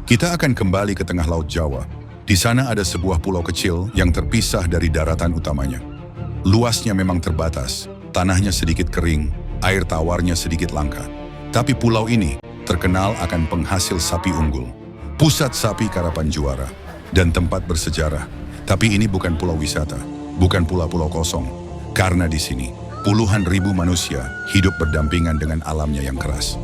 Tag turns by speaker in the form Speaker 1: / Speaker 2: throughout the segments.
Speaker 1: Kita akan kembali ke tengah Laut Jawa. Di sana ada sebuah pulau kecil yang terpisah dari daratan utamanya. Luasnya memang terbatas, tanahnya sedikit kering, air tawarnya sedikit langka. Tapi pulau ini terkenal akan penghasil sapi unggul, pusat sapi karapan juara, dan tempat bersejarah. Tapi ini bukan pulau wisata, bukan pulau-pulau kosong. Karena di sini, puluhan ribu manusia hidup berdampingan dengan alamnya yang keras.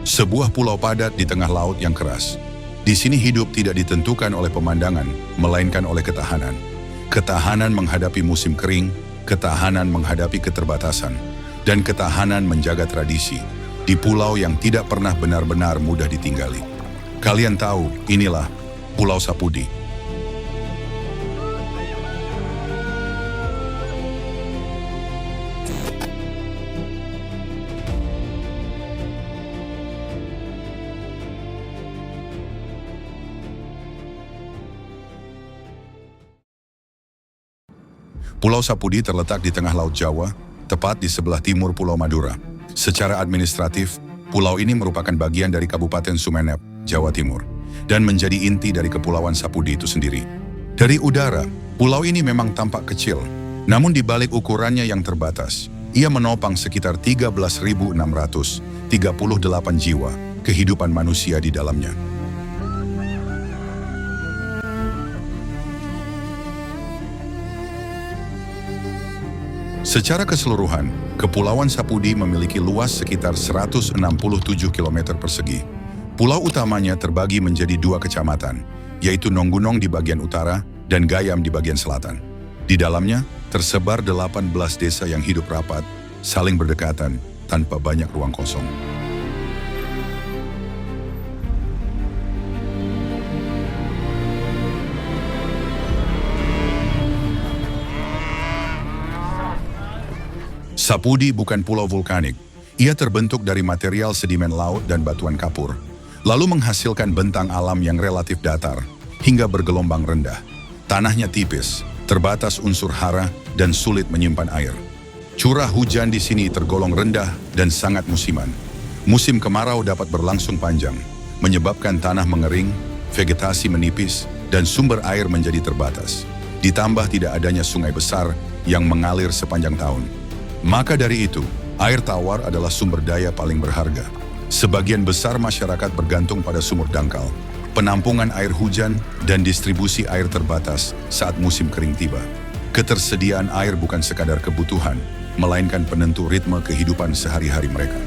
Speaker 1: Sebuah pulau padat di tengah laut yang keras. Di sini hidup tidak ditentukan oleh pemandangan, melainkan oleh ketahanan. Ketahanan menghadapi musim kering, ketahanan menghadapi keterbatasan, dan ketahanan menjaga tradisi di pulau yang tidak pernah benar-benar mudah ditinggali. Kalian tahu, inilah Pulau Sapudi. Pulau Sapudi terletak di tengah Laut Jawa, tepat di sebelah timur Pulau Madura. Secara administratif, pulau ini merupakan bagian dari Kabupaten Sumeneb, Jawa Timur, dan menjadi inti dari Kepulauan Sapudi itu sendiri. Dari udara, pulau ini memang tampak kecil, namun di balik ukurannya yang terbatas, ia menopang sekitar 13.638 jiwa kehidupan manusia di dalamnya. Secara keseluruhan, Kepulauan Sapudi memiliki luas sekitar 167 km persegi. Pulau utamanya terbagi menjadi dua kecamatan, yaitu Nonggunong di bagian utara dan Gayam di bagian selatan. Di dalamnya, tersebar 18 desa yang hidup rapat, saling berdekatan, tanpa banyak ruang kosong. Sapudi bukan pulau vulkanik. Ia terbentuk dari material sedimen laut dan batuan kapur, lalu menghasilkan bentang alam yang relatif datar hingga bergelombang rendah. Tanahnya tipis, terbatas unsur hara, dan sulit menyimpan air. Curah hujan di sini tergolong rendah dan sangat musiman. Musim kemarau dapat berlangsung panjang, menyebabkan tanah mengering, vegetasi menipis, dan sumber air menjadi terbatas. Ditambah tidak adanya sungai besar yang mengalir sepanjang tahun. Maka dari itu, air tawar adalah sumber daya paling berharga. Sebagian besar masyarakat bergantung pada sumur dangkal, penampungan air hujan, dan distribusi air terbatas saat musim kering tiba. Ketersediaan air bukan sekadar kebutuhan, melainkan penentu ritme kehidupan sehari-hari mereka.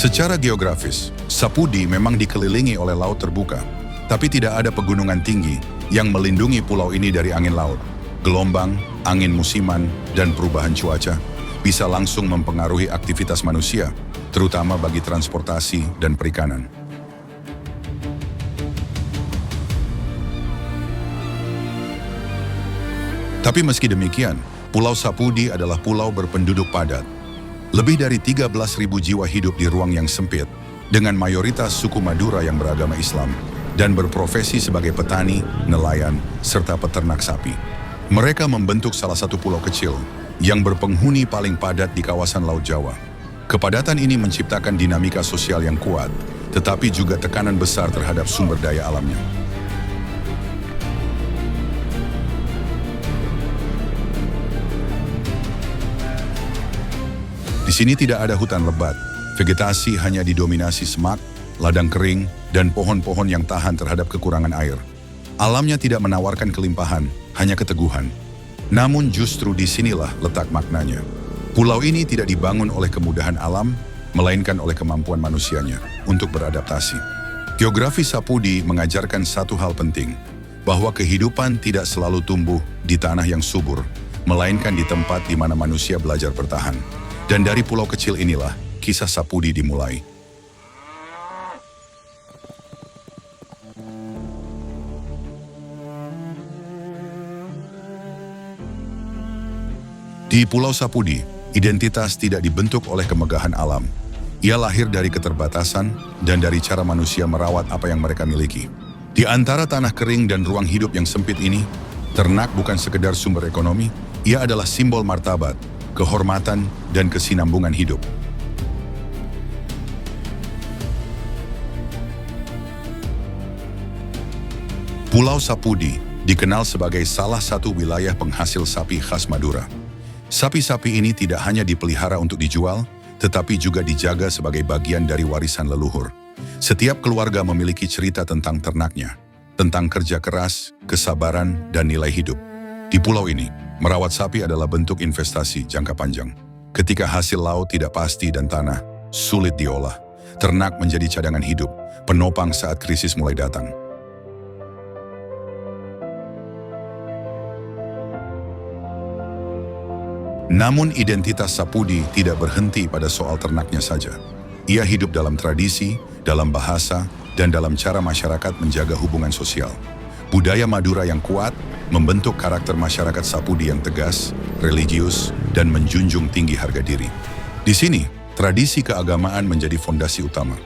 Speaker 1: Secara geografis, Sapudi memang dikelilingi oleh laut terbuka, tapi tidak ada pegunungan tinggi yang melindungi pulau ini dari angin laut. Gelombang, angin musiman, dan perubahan cuaca bisa langsung mempengaruhi aktivitas manusia, terutama bagi transportasi dan perikanan. Tapi meski demikian, Pulau Sapudi adalah pulau berpenduduk padat. Lebih dari 13.000 jiwa hidup di ruang yang sempit, dengan mayoritas suku Madura yang beragama Islam, dan berprofesi sebagai petani, nelayan, serta peternak sapi. Mereka membentuk salah satu pulau kecil, yang berpenghuni paling padat di kawasan Laut Jawa. Kepadatan ini menciptakan dinamika sosial yang kuat, tetapi juga tekanan besar terhadap sumber daya alamnya. Di sini tidak ada hutan lebat, vegetasi hanya didominasi semak, ladang kering, dan pohon-pohon yang tahan terhadap kekurangan air. Alamnya tidak menawarkan kelimpahan, hanya keteguhan. Namun justru disinilah letak maknanya. Pulau ini tidak dibangun oleh kemudahan alam, melainkan oleh kemampuan manusianya untuk beradaptasi. Geografi Sapudi mengajarkan satu hal penting, bahwa kehidupan tidak selalu tumbuh di tanah yang subur, melainkan di tempat di mana manusia belajar bertahan. Dan dari pulau kecil inilah kisah Sapudi dimulai. Di Pulau Sapudi, identitas tidak dibentuk oleh kemegahan alam. Ia lahir dari keterbatasan dan dari cara manusia merawat apa yang mereka miliki. Di antara tanah kering dan ruang hidup yang sempit ini, ternak bukan sekedar sumber ekonomi, ia adalah simbol martabat, kehormatan, dan kesinambungan hidup. Pulau Sapudi dikenal sebagai salah satu wilayah penghasil sapi khas Madura. Sapi-sapi ini tidak hanya dipelihara untuk dijual, tetapi juga dijaga sebagai bagian dari warisan leluhur. Setiap keluarga memiliki cerita tentang ternaknya, tentang kerja keras, kesabaran, dan nilai hidup. Di pulau ini, merawat sapi adalah bentuk investasi jangka panjang. Ketika hasil laut tidak pasti dan tanah sulit diolah, ternak menjadi cadangan hidup, penopang saat krisis mulai datang. Namun identitas Sapudi tidak berhenti pada soal ternaknya saja. Ia hidup dalam tradisi, dalam bahasa, dan dalam cara masyarakat menjaga hubungan sosial. Budaya Madura yang kuat membentuk karakter masyarakat Sapudi yang tegas, religius, dan menjunjung tinggi harga diri. Di sini, tradisi keagamaan menjadi fondasi utama.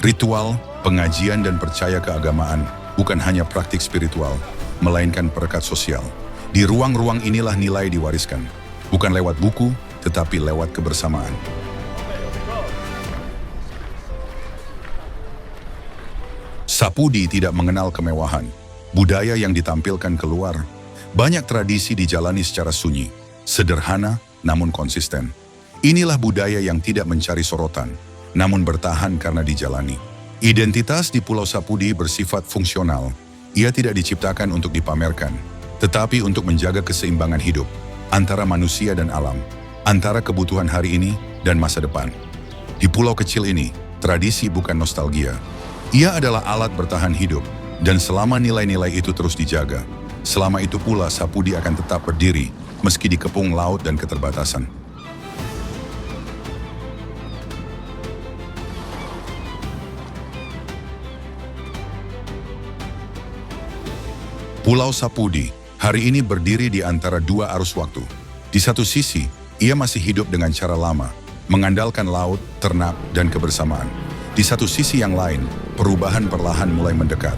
Speaker 1: Ritual, pengajian, dan percaya keagamaan bukan hanya praktik spiritual, melainkan perekat sosial. Di ruang-ruang inilah nilai diwariskan. Bukan lewat buku, tetapi lewat kebersamaan. Sapudi tidak mengenal kemewahan. Budaya yang ditampilkan keluar. Banyak tradisi dijalani secara sunyi, sederhana namun konsisten. Inilah budaya yang tidak mencari sorotan, namun bertahan karena dijalani. Identitas di Pulau Sapudi bersifat fungsional. Ia tidak diciptakan untuk dipamerkan, tetapi untuk menjaga keseimbangan hidup antara manusia dan alam, antara kebutuhan hari ini dan masa depan. Di pulau kecil ini, tradisi bukan nostalgia. Ia adalah alat bertahan hidup, dan selama nilai-nilai itu terus dijaga, selama itu pula Sapudi akan tetap berdiri, meski dikepung laut dan keterbatasan. Pulau Sapudi hari ini berdiri di antara dua arus waktu. Di satu sisi, ia masih hidup dengan cara lama, mengandalkan laut, ternak, dan kebersamaan. Di satu sisi yang lain, perubahan perlahan mulai mendekat.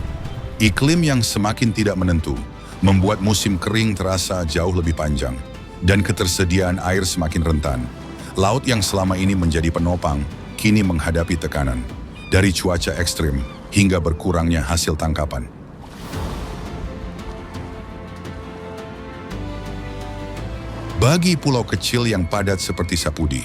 Speaker 1: Iklim yang semakin tidak menentu, membuat musim kering terasa jauh lebih panjang, dan ketersediaan air semakin rentan. Laut yang selama ini menjadi penopang, kini menghadapi tekanan, dari cuaca ekstrim hingga berkurangnya hasil tangkapan. Bagi pulau kecil yang padat seperti Sapudi,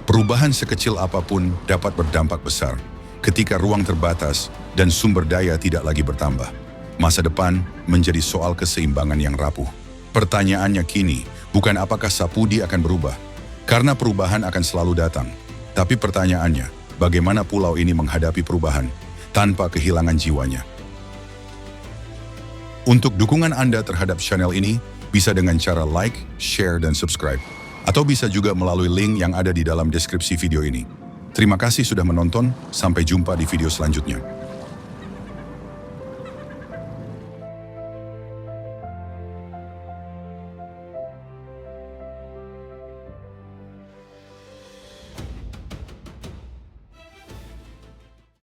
Speaker 1: perubahan sekecil apapun dapat berdampak besar ketika ruang terbatas dan sumber daya tidak lagi bertambah. Masa depan menjadi soal keseimbangan yang rapuh. Pertanyaannya kini bukan apakah Sapudi akan berubah, karena perubahan akan selalu datang. Tapi pertanyaannya, bagaimana pulau ini menghadapi perubahan tanpa kehilangan jiwanya? Untuk dukungan Anda terhadap channel ini, bisa dengan cara like, share, dan subscribe. Atau bisa juga melalui link yang ada di dalam deskripsi video ini. Terima kasih sudah menonton, sampai jumpa di video selanjutnya.